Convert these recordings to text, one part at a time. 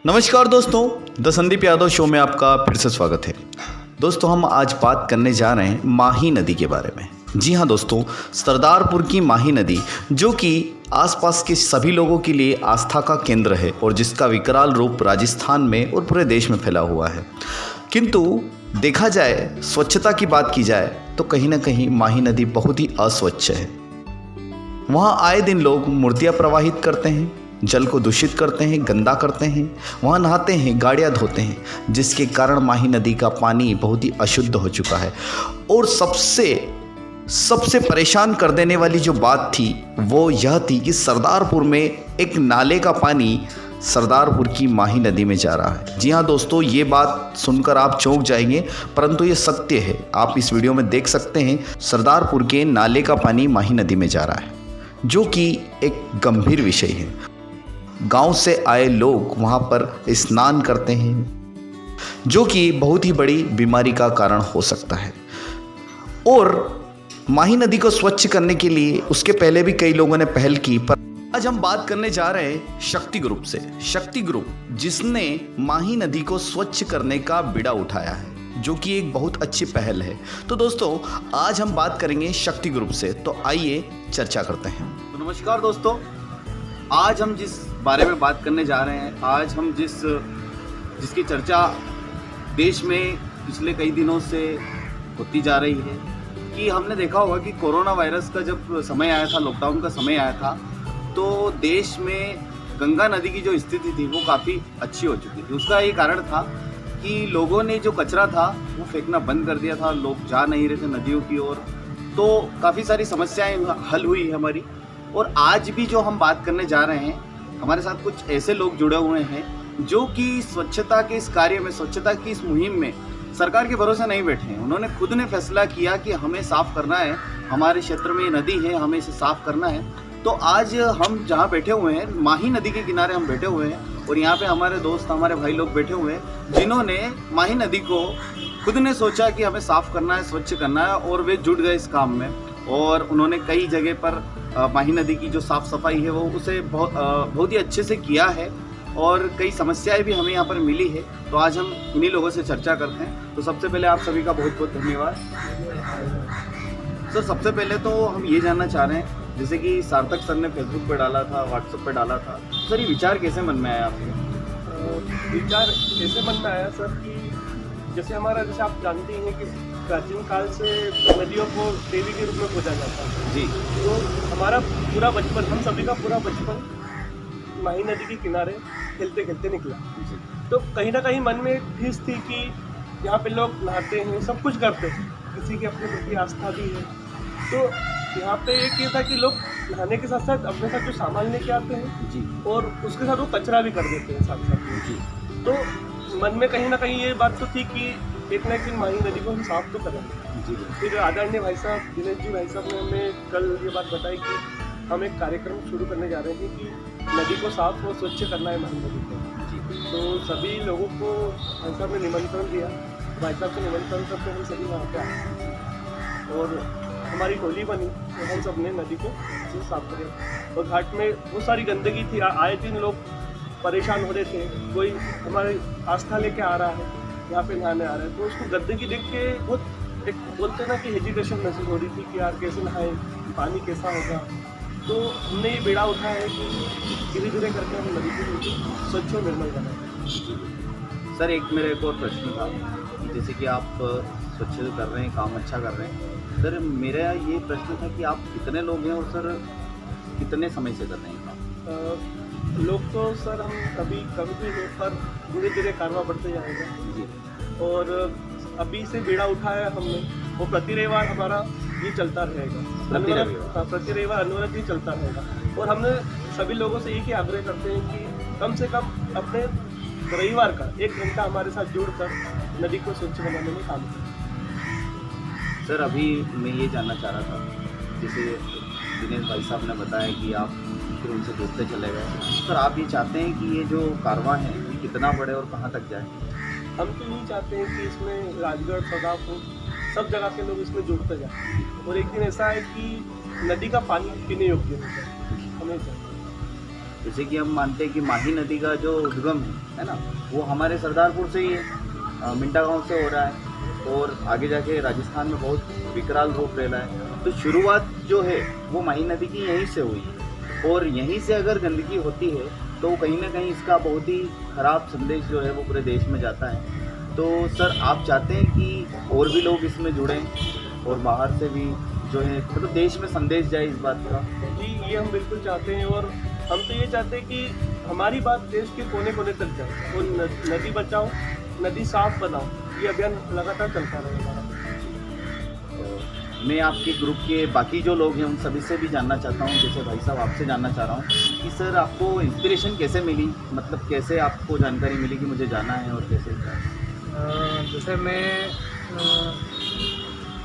नमस्कार दोस्तों, the Sandeep Yadav show में आपका फिर से स्वागत है। दोस्तों, हम आज बात करने जा रहे हैं माही नदी के बारे में। जी हाँ दोस्तों, सरदारपुर की माही नदी जो कि आसपास के सभी लोगों के लिए आस्था का केंद्र है और जिसका विकराल रूप राजस्थान में और पूरे देश में फैला हुआ है। किंतु देखा जाए, स्वच्छता की बात की जाए तो कहीं ना कहीं माही नदी बहुत ही अस्वच्छ है। वहाँ आए दिन लोग मूर्तियाँ प्रवाहित करते हैं, जल को दूषित करते हैं, गंदा करते हैं, वहाँ नहाते हैं, गाड़ियाँ धोते हैं, जिसके कारण माही नदी का पानी बहुत ही अशुद्ध हो चुका है। और सबसे परेशान कर देने वाली जो बात थी वो यह थी कि सरदारपुर में एक नाले का पानी सरदारपुर की माही नदी में जा रहा है। जी हाँ दोस्तों, ये बात सुनकर आप चौंक जाएंगे, परंतु ये सत्य है। आप इस वीडियो में देख सकते हैं, सरदारपुर के नाले का पानी माही नदी में जा रहा है, जो कि एक गंभीर विषय है। गांव से आए लोग वहां पर स्नान करते हैं, जो कि बहुत ही बड़ी बीमारी का कारण हो सकता है। और माही नदी को स्वच्छ करने के लिए उसके पहले भी कई लोगों ने पहल की, पर आज हम बात करने जा रहे हैं शक्ति ग्रुप से। शक्ति ग्रुप जिसने माही नदी को स्वच्छ करने का बीड़ा उठाया है, जो कि एक बहुत अच्छी पहल है। तो दोस्तों, आज हम बात करेंगे शक्ति ग्रुप से, तो आइए चर्चा करते हैं। तो नमस्कार दोस्तों, आज हम जिस बारे में बात करने जा रहे हैं, आज हम जिसकी चर्चा देश में पिछले कई दिनों से होती जा रही है कि हमने देखा होगा कि कोरोना वायरस का जब समय आया था, लॉकडाउन का समय आया था, तो देश में गंगा नदी की जो स्थिति थी वो काफ़ी अच्छी हो चुकी थी। उसका ये कारण था कि लोगों ने जो कचरा था वो फेंकना बंद कर दिया था, लोग जा नहीं रहे थे नदियों की ओर, तो काफ़ी सारी समस्याएं हल हुई हमारी। और आज भी जो हम बात करने जा रहे हैं, हमारे साथ कुछ ऐसे लोग जुड़े हुए हैं जो कि स्वच्छता के इस कार्य में, स्वच्छता की इस मुहिम में सरकार के भरोसे नहीं बैठे हैं। उन्होंने खुद ने फैसला किया कि हमें साफ़ करना है, हमारे क्षेत्र में ये नदी है, हमें इसे साफ़ करना है। तो आज हम जहाँ बैठे हुए हैं, माही नदी के किनारे हम बैठे हुए हैं, और यहाँ पे हमारे दोस्त, हमारे भाई लोग बैठे हुए हैं जिन्होंने माही नदी को खुद ने सोचा कि हमें साफ़ करना है, स्वच्छ करना है, और वे जुट गए इस काम में। और उन्होंने कई जगह पर माही नदी की जो साफ़ सफाई है वो उसे बहुत ही अच्छे से किया है, और कई समस्याएं भी हमें यहाँ पर मिली है। तो आज हम इन्हीं लोगों से चर्चा करते हैं। तो सबसे पहले आप सभी का बहुत बहुत धन्यवाद सर। सबसे पहले तो हम ये जानना चाह रहे हैं, जैसे कि सार्थक सर ने फेसबुक पे डाला था, व्हाट्सएप पे डाला था, सर ये विचार कैसे मन में आया आपके? विचार कैसे मन में आया सर कि जैसे आप जानते ही हैं कि प्राचीन काल से नदियों को देवी के रूप में पूजा जाता है जी। तो हमारा पूरा बचपन, हम सभी का पूरा बचपन माही नदी के किनारे खेलते खेलते निकला। तो कहीं ना कहीं मन में एक ठेस थी कि यहाँ पे लोग नहाते हैं, सब कुछ करते हैं, किसी की अपनी प्रति आस्था भी है। तो यहाँ पे एक ये था कि लोग नहाने के साथ साथ अपने साथ जो सामान लेके आते हैं जी, और उसके साथ वो कचरा भी कर देते हैं साथ साथ में जी। तो मन में कहीं ना कहीं ये बात तो थी कि एक ना एक दिन माही नदी को हम साफ तो करेंगे जी। फिर आदरणीय भाई साहब, दिनेश जी भाई साहब ने हमें कल ये बात बताई कि हम एक कार्यक्रम शुरू करने जा रहे थे कि नदी को साफ और स्वच्छ करना है माही नदी को जी। तो सभी लोगों को भाई साहब ने निमंत्रण दिया। भाई साहब के निमंत्रण करके हम सभी वहाँ पे आए और हमारी टोली बनी, तो हम सब ने नदी को साफ करें। और घाट में बहुत सारी गंदगी थी, आए दिन लोग परेशान हो रहे थे, कोई हमारी आस्था लेके आ रहा है, यहाँ पे नहाने आ रहा है, तो उसको गंदगी देख के बहुत एक बोलते ना कि हेजिटेशन महसूस हो रही थी कि यार कैसे नहाए, पानी कैसा होगा। तो हमने ये बेड़ा उठाया है कि धीरे धीरे करके हम नदी को स्वच्छ और निर्मल बनाएं। सर एक और प्रश्न था, जैसे कि आप स्वच्छ कर रहे हैं, काम अच्छा कर रहे हैं, सर मेरा ये प्रश्न था कि आप कितने लोग हैं और सर कितने समय से कर रहे हैं काम? लोग तो सर हम कभी भी हो, पर धीरे धीरे कारवा बढ़ते जाएगा जी। और अभी से बेड़ा उठाया हमने, वो प्रति रविवार हमारा ये चलता रहेगा, प्रति रविवार अनवरत ही चलता रहेगा। और हमने सभी लोगों से एक ही आग्रह करते हैं कि कम से कम अपने रविवार का 1 घंटा हमारे साथ जुड़कर नदी को स्वच्छ बनाने में काम करें। सर अभी मैं ये जानना चाह रहा था, जैसे दिनेश भाई साहब ने बताया कि आप फिर उनसे जुड़ते चले गए, सर आप ये चाहते हैं कि ये जो कारवां है ये कितना बढ़े और कहाँ तक जाए? हम तो यही चाहते हैं कि इसमें राजगढ़, सदापुर, सब जगह के लोग इसमें जुड़ते जाए और एक दिन ऐसा है कि नदी का पानी पीने योग्य हो जाए, हमें चाहिए। जैसे कि हम मानते हैं कि माही नदी का जो उद्गम है ना, वो हमारे सरदारपुर से ही है, मिंटा गांव से हो रहा है और आगे जाके राजस्थान में बहुत विकराल रूप ले रहा है। तो शुरुआत जो है वो माही नदी की यहीं से हुई है और यहीं से अगर गंदगी होती है तो कहीं ना कहीं इसका बहुत ही ख़राब संदेश जो है वो पूरे देश में जाता है। तो सर आप चाहते हैं कि और भी लोग इसमें जुड़ें और बाहर से भी जो है मतलब देश में संदेश जाए इस बात का? जी, ये हम बिल्कुल चाहते हैं और हम तो ये चाहते हैं कि हमारी बात देश के कोने कोने तक जाए और नदी बचाओ, नदी साफ बनाओ, ये अभियान लगातार चलता रहेगा। मैं आपके ग्रुप के बाकी जो लोग हैं उन सभी से भी जानना चाहता हूँ, जैसे भाई साहब आपसे जानना चाह रहा हूँ कि सर आपको इंस्पिरेशन कैसे मिली, मतलब कैसे आपको जानकारी मिली कि मुझे जाना है और कैसे? जैसे मैं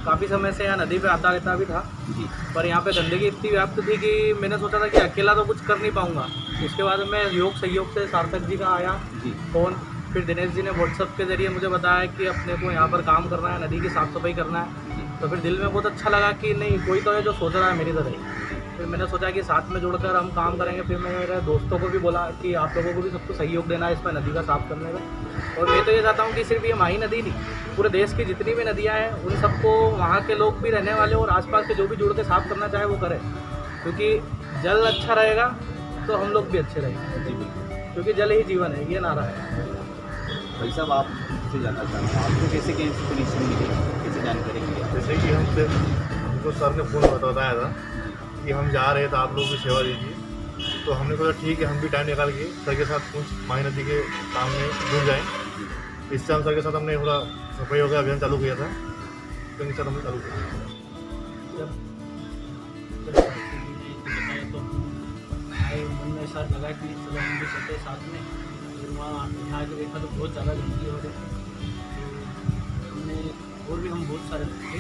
काफ़ी समय से यहाँ नदी पे आता रहता भी था जी पर यहाँ पे गंदगी इतनी व्याप्त थी कि मैंने सोचा था कि अकेला तो कुछ कर नहीं पाऊँगा। उसके बाद मैं सहयोग से सार्थक जी का आया जी फ़ोन, फिर दिनेश जी ने व्हाट्सएप के ज़रिए मुझे बताया कि अपने को यहाँ पर काम करना है, नदी की साफ़ सफाई करना है। जी तो फिर दिल में बहुत अच्छा लगा कि नहीं कोई तो है जो सोच रहा है मेरी तरह ही। फिर मैंने सोचा कि साथ में जुड़कर हम काम करेंगे। फिर मैंने मेरे दोस्तों को भी बोला कि आप लोगों को भी सबको सहयोग देना है इसमें नदी का साफ़ करने में। और मैं तो ये चाहता हूँ कि सिर्फ ये माही नदी नहीं, पूरे देश की जितनी भी नदियाँ हैं उन सबको वहाँ के लोग भी रहने वाले और आसपास के जो भी जुड़ के साफ़ करना चाहे वो करें, क्योंकि जल अच्छा रहेगा तो हम लोग भी अच्छे रहेंगे। जी बिल्कुल। क्योंकि जल ही जीवन है, ये नारा है। भाई साहब आप से जानना चाह रहा हूँ आपको कैसे क्या इंस्पिरेशन मिली, कैसे जानकारी मिली? जैसे कि हमको सर ने फ़ोन बताया था कि हम जा रहे थे, आप लोग भी सेवा दीजिए। तो हमने सोचा ठीक है हम भी टाइम निकाल के सर के साथ कुछ माही नदी के काम में जुड़ जाएँ। इससे हम सर के साथ हमने थोड़ा सफाई वगैरह अभियान चालू किया था, तो इनके साथ हमने चालू किया। तो आए मन में ऐसा लगा कि चलो हम भी चलते साथ में। फिर वहाँ यहाँ के देखा तो बहुत ज़्यादा गंदगी हो रही थी। तो हमने और भी हम बहुत सारे थे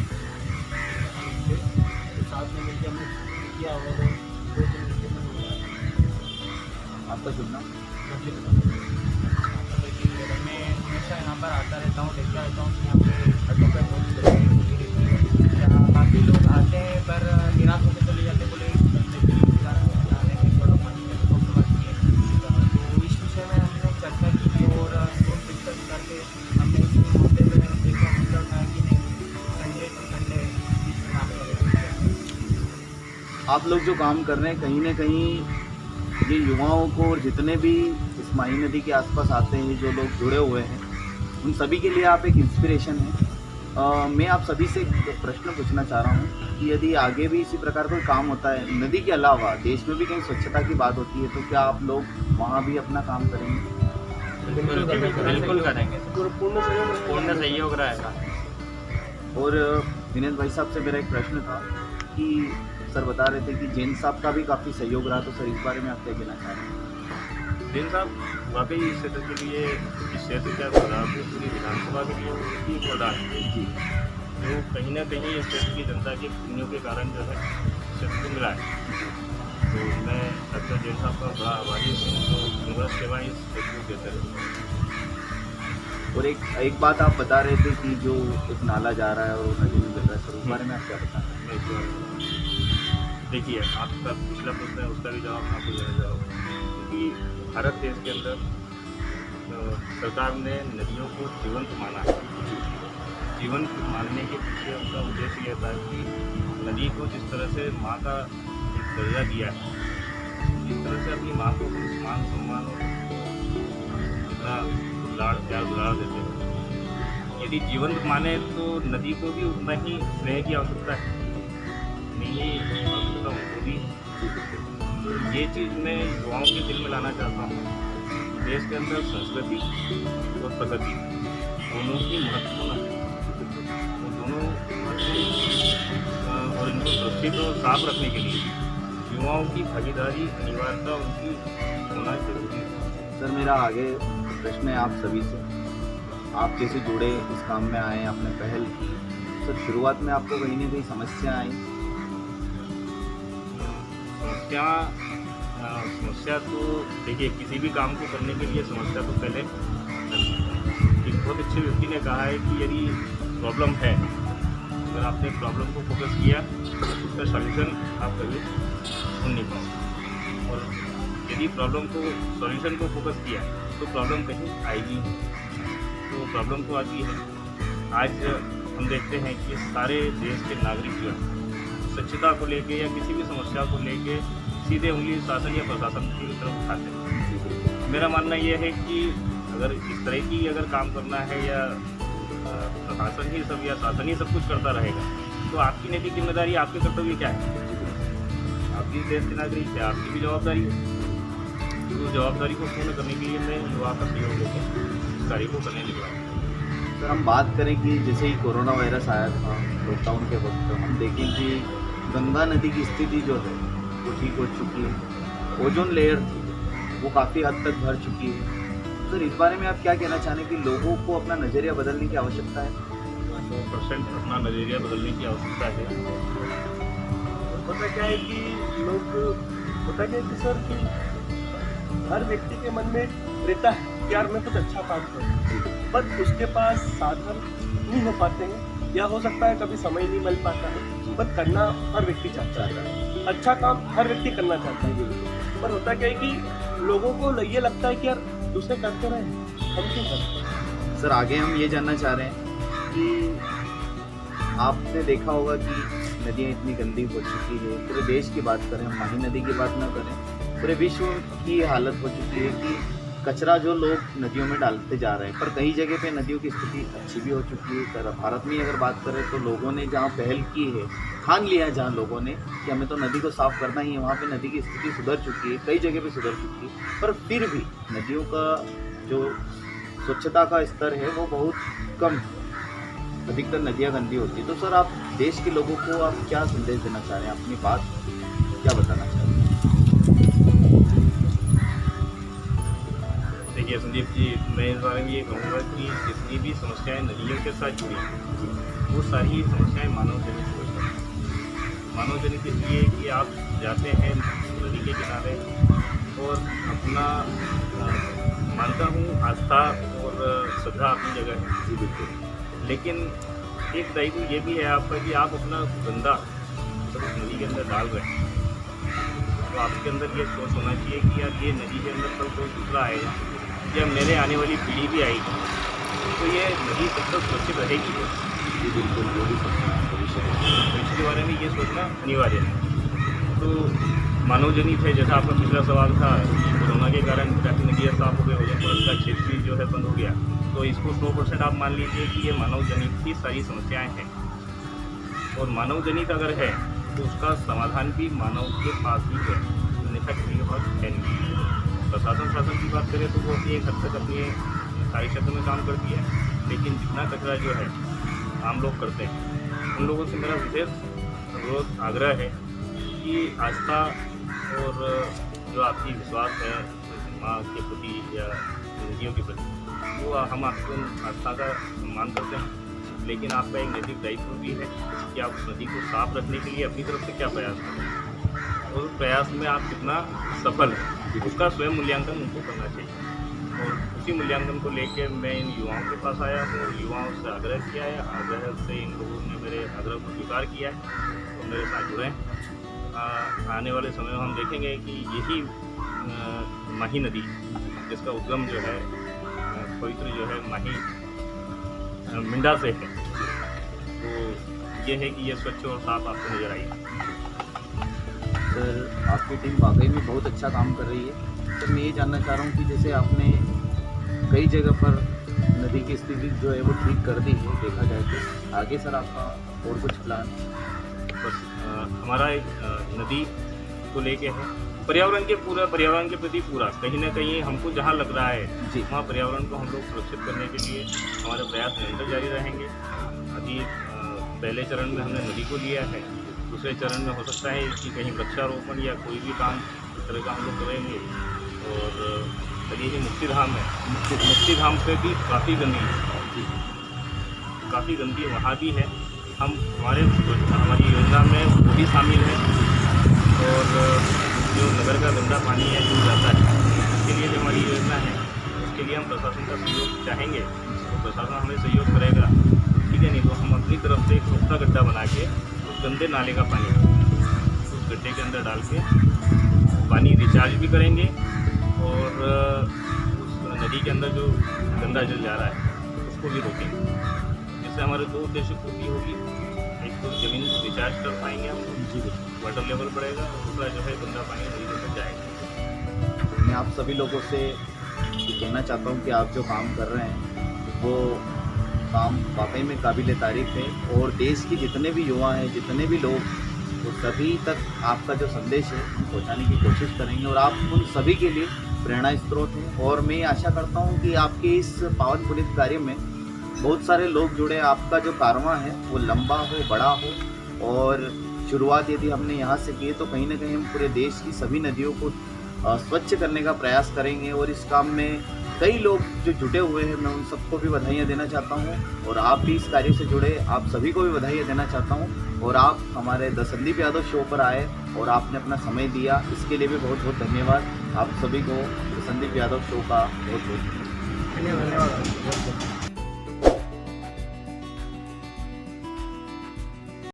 तो साथ में मिलकर हमने किया और 2-3 घंटे में हो गया। आपका शुभ नाम? मैं हमेशा यहाँ पर आता रहता हूँ, देखता रहता हूँ कि यहाँ पे सड़कों पर बहुत गंदगी होती रहती है। काफ़ी लोग आते हैं पर निराश होकर चले जाते, बोले जाने में थोड़ा पानी में प्रॉब्लम आती है। तो इस विषय में हमने चर्चा की और डिस्कस करके हमने इस मुद्दे पर देखा मतलब था कि नहीं संडे टू संडे आप लोग जो काम कर रहे हैं कहीं ना कहीं ये युवाओं को और जितने भी इस माही नदी के आसपास आते हैं, जो लोग जुड़े हुए हैं, उन सभी के लिए आप एक इंस्पिरेशन हैं। मैं आप सभी से एक प्रश्न पूछना चाह रहा हूँ कि यदि आगे भी इसी प्रकार कोई काम होता है नदी के अलावा देश में भी कहीं स्वच्छता की बात होती है तो क्या आप लोग वहाँ भी अपना काम करेंगे? बिल्कुल करेंगे, पूर्ण सहयोग रहेगा। और दिनेश भाई साहब से मेरा एक प्रश्न था कि सर बता रहे थे कि जैन साहब का भी काफ़ी सहयोग रहा, तो सर इस बारे में आप क्या कहना चाह रहे हैं? दिन साहब वाकई इस क्षेत्र के लिए, इस क्षेत्र के सरदारपुर पूरी विधानसभा के लिए बहुत ही प्रधान है, जी जो कहीं ना कहीं इस क्षेत्र की जनता के पुण्यों के कारण जो है क्षेत्र को मिला है। तो मैं डॉक्टर जैन साहब का बड़ा आभारी हूँ जो निरंतर सेवाएँ इस क्षेत्र को देते रहे। और एक बात आप बता रहे थे कि जो एक नाला जा रहा है और वो नदी में गिर रहा है, सर उस बारे में आप क्या बता रहे हैं? मैं इस बारे देखिए आपका पिछला प्रश्न है उसका भी जवाब मैं आपको देना चाहूँगा, क्योंकि भारत देश के अंदर सरकार ने नदियों को जीवंत माना है। जीवंत मानने के पीछे उनका उद्देश्य यह था कि नदी को जिस तरह से माँ का एक दर्जा दिया है, जिस तरह से अपनी माँ को मान सम्मान और इतना दुलार प्यार दुलार देते हैं, यदि जीवंत माने तो नदी को भी उतना ही स्नेह की आवश्यकता है, नहीं आवश्यकता उनको भी। ये चीज़ मैं युवाओं के दिल में लाना चाहता हूँ। देश के अंदर संस्कृति और प्रगति दोनों ही महत्वपूर्ण है, वो दोनों महत्वपूर्ण और इनको सुरक्षित और साफ रखने के लिए युवाओं की भागीदारी अनिवार्यता उनकी होना जरूरी है। सर मेरा आगे प्रश्न है आप सभी से, आप जैसे जुड़े इस काम में आए, आपने पहल की, सर शुरुआत में आपको कहीं ना कहीं समस्या आई? समस्या तो देखिए किसी भी काम को करने के लिए समस्या तो पहले एक बहुत अच्छे व्यक्ति ने कहा है कि यदि प्रॉब्लम है, अगर आपने प्रॉब्लम को फोकस किया तो उसका सॉल्यूशन आप कभी ढूंढ नहीं पाओगे। और यदि प्रॉब्लम को सॉल्यूशन को फोकस किया तो प्रॉब्लम कहीं आएगी नहीं। तो प्रॉब्लम तो आती है। आज हम देखते हैं कि सारे देश के नागरिक जो है स्वच्छता को लेके या किसी भी समस्या को लेके सीधे उंगली शासन या प्रशासन की तरफ उठाते हैं। मेरा मानना यह है कि अगर इस तरह की अगर काम करना है या प्रशासन ही सब या शासन ही सब कुछ करता रहेगा तो आपकी नैतिक जिम्मेदारी, आपके कर्तव्य क्या है? आपकी देश के नागरिक है, आपकी भी जवाबदारी है। तो जवाबदारी को पूर्ण करने के लिए मैं युवा का सहयोग लेकर इस कार्य को करने निकला हूँ। सर हम बात करें कि जैसे ही कोरोना वायरस आया था लॉकडाउन के वक्त, हम देखें कि गंगा नदी की स्थिति जो है वो ठीक हो चुकी है। ओजोन लेयर थी वो काफ़ी हद तक भर चुकी है। सर इस बारे में आप क्या कहना चाहें कि लोगों को अपना नज़रिया बदलने की आवश्यकता है? 100% अपना नज़रिया बदलने की आवश्यकता है। होता क्या है कि होता क्या है कि सर कि हर व्यक्ति के मन में रहता है कि यार मैं कुछ अच्छा काम करूँ, बट उसके पास साधन नहीं हो पाते हैं या हो सकता है कभी समय नहीं मिल पाता है। बट करना हर व्यक्ति चाहता है, अच्छा काम हर व्यक्ति करना चाहता है। पर होता क्या है कि लोगों को ये लगता है कि यार दूसरे करते रहे, हम क्यों करते? सर आगे हम ये जानना चाह रहे हैं कि आपने देखा होगा कि नदियाँ इतनी गंदी हो चुकी है। पूरे देश की बात करें, हम माही नदी की बात ना करें, पूरे विश्व की हालत हो चुकी है कि कचरा जो लोग नदियों में डालते जा रहे हैं। पर कई जगह पे नदियों की स्थिति अच्छी भी हो चुकी है। सर भारत में अगर बात करें तो लोगों ने जहाँ पहल की है, ठान लिया है जहाँ लोगों ने कि हमें तो नदी को साफ़ करना ही है, वहाँ पे नदी की स्थिति सुधर चुकी है, कई जगह पे सुधर चुकी है। पर फिर भी नदियों का जो स्वच्छता का स्तर है वो बहुत कम है। अधिकतर नदियाँ गंदी होती है। तो सर आप देश के लोगों को आप क्या संदेश देना चाह रहे हैं, अपनी बात क्या बताना चाह रहे हैं? देखिए संदीप जी, मैं इस बारे में ये कहूँगा कि जितनी भी समस्याएं नदियों के साथ जुड़ी हैं वो सारी समस्याएं मानव जनित हो सकती हैं। मानव जनित इसलिए कि आप जाते हैं नदी के किनारे और अपना मानता हूँ आस्था और श्रद्धा अपनी जगह है जी बिल्कुल, लेकिन एक दायित्व ये भी है आपका कि आप अपना गंदा तो उस नदी के अंदर डाल रहे हैं। तो आपके अंदर ये सोच होना चाहिए कि यार ये नदी के अंदर कल कोई दूसरा आएगा, जब मेरे आने वाली पीढ़ी भी आएगी तो ये नदी तब तक सुरक्षित रहेगी जी बिल्कुल, वो भी भविष्य है। तो इसके बारे में ये सोचना अनिवार्य है। तो मानव जनित है, जैसा आपका पिछला सवाल था कि कोरोना के कारण काफ़ी नदियाँ साफ हो गई, ओजोन परत का क्षेत्र भी जो है बंद हो गया, तो इसको 100% आप मान लीजिए कि ये मानव जनित की सारी समस्याएँ हैं। और मानव जनित अगर है तो उसका समाधान भी मानव के पास ही है, अन्यथा किसी के पास है नहीं। प्रशासन शासन की बात करें तो वो अपनी एक हद तक अपने कार्य क्षेत्र में काम करती है, लेकिन जितना कचरा जो है आम लोग करते हैं, उन लोगों से मेरा विशेष अनुरोध आग्रह है कि आस्था और जो आपकी विश्वास है माँ के प्रति या नदियों के प्रति, वो हम आपको आस्था का सम्मान करते हैं, लेकिन आपका एक नैतिक दायित्व भी है कि आप उस नदी को साफ रखने के लिए अपनी तरफ से क्या प्रयास करें और उस प्रयास में आप कितना सफल हैं उसका स्वयं मूल्यांकन उनको करना चाहिए। और उसी मूल्यांकन को लेकर मैं इन युवाओं के पास आया हूँ, युवाओं से आग्रह किया है, आग्रह से इन लोगों ने मेरे आग्रह को स्वीकार किया है तो मेरे साथ जुड़े हैं। आने वाले समय में हम देखेंगे कि यही माही नदी जिसका उद्गम जो है पवित्र जो है माही मिंडा से है, तो ये है कि ये स्वच्छ और साफ आपको नजर आएगी। सर आपकी टीम वाकई में बहुत अच्छा काम कर रही है। तो मैं ये जानना चाह रहा हूँ कि जैसे आपने कई जगह पर नदी की स्थिति जो है वो ठीक कर दी है, देखा जाए तो आगे सर आपका और कुछ प्लान? बस हमारा एक नदी को लेके है, पर्यावरण के प्रति पूरा कहीं ना कहीं हमको जहाँ लग रहा है जी वहाँ पर्यावरण को हम लोग सुरक्षित करने के लिए हमारे प्रयास निरंतर जारी रहेंगे। अभी पहले चरण में हमने नदी को लिया है, दूसरे चरण में हो सकता है कि कहीं वृक्षारोपण या कोई भी काम इस तरह का हम लोग करेंगे। और ये मुक्तिधाम है, मुक्तिधाम पे भी काफ़ी गंदी है, काफ़ी गंदी वहाँ भी है। हमारी योजना में वो भी शामिल है। और जो नगर का गंदा पानी है दूर जाता है, उसके लिए जो हमारी योजना है उसके लिए हम प्रशासन का सहयोग चाहेंगे, तो प्रशासन हमें सहयोग करेगा, ठीक है। नहीं तो हम अपनी तरफ से एक सोखता गड्ढा बना के उस गंदे नाले का पानी उस गड्ढे के अंदर डाल के पानी रिचार्ज भी करेंगे और उस नदी के अंदर जो गंदा जल जा रहा है उसको भी रोकेंगे। इससे हमारे दो उद्देश्य पूर्ति होगी, एक तो ज़मीन रिचार्ज कर पाएंगे हम, वाटर लेवल बढ़ेगा, और दूसरा जो है गंदा पानी नदी के अंदर जाएगा। मैं आप सभी लोगों से ये कहना चाहता हूँ कि आप जो काम कर रहे हैं वो काम वाकई में काबिल तारीफ़ है, और देश के जितने भी युवा हैं, जितने भी लोग, वो सभी तक आपका जो संदेश है पहुँचाने की कोशिश करेंगे, और आप उन सभी के लिए प्रेरणा स्रोत हैं। और मैं आशा करता हूँ कि आपके इस पावन पुनीत कार्य में बहुत सारे लोग जुड़े, आपका जो कारवां है वो लंबा हो, बड़ा हो, और शुरुआत यदि हमने यहाँ से की तो कहीं ना कहीं हम पूरे देश की सभी नदियों को स्वच्छ करने का प्रयास करेंगे। और इस काम में कई लोग जो जुटे हुए हैं, मैं उन सबको भी बधाइयाँ देना चाहता हूँ, और आप भी इस कार्य से जुड़े, आप सभी को भी बधाइयाँ देना चाहता हूँ। और आप हमारे द संदीप यादव शो पर आए और आपने अपना समय दिया, इसके लिए भी बहुत बहुत धन्यवाद। आप सभी को द संदीप यादव शो का बहुत बहुत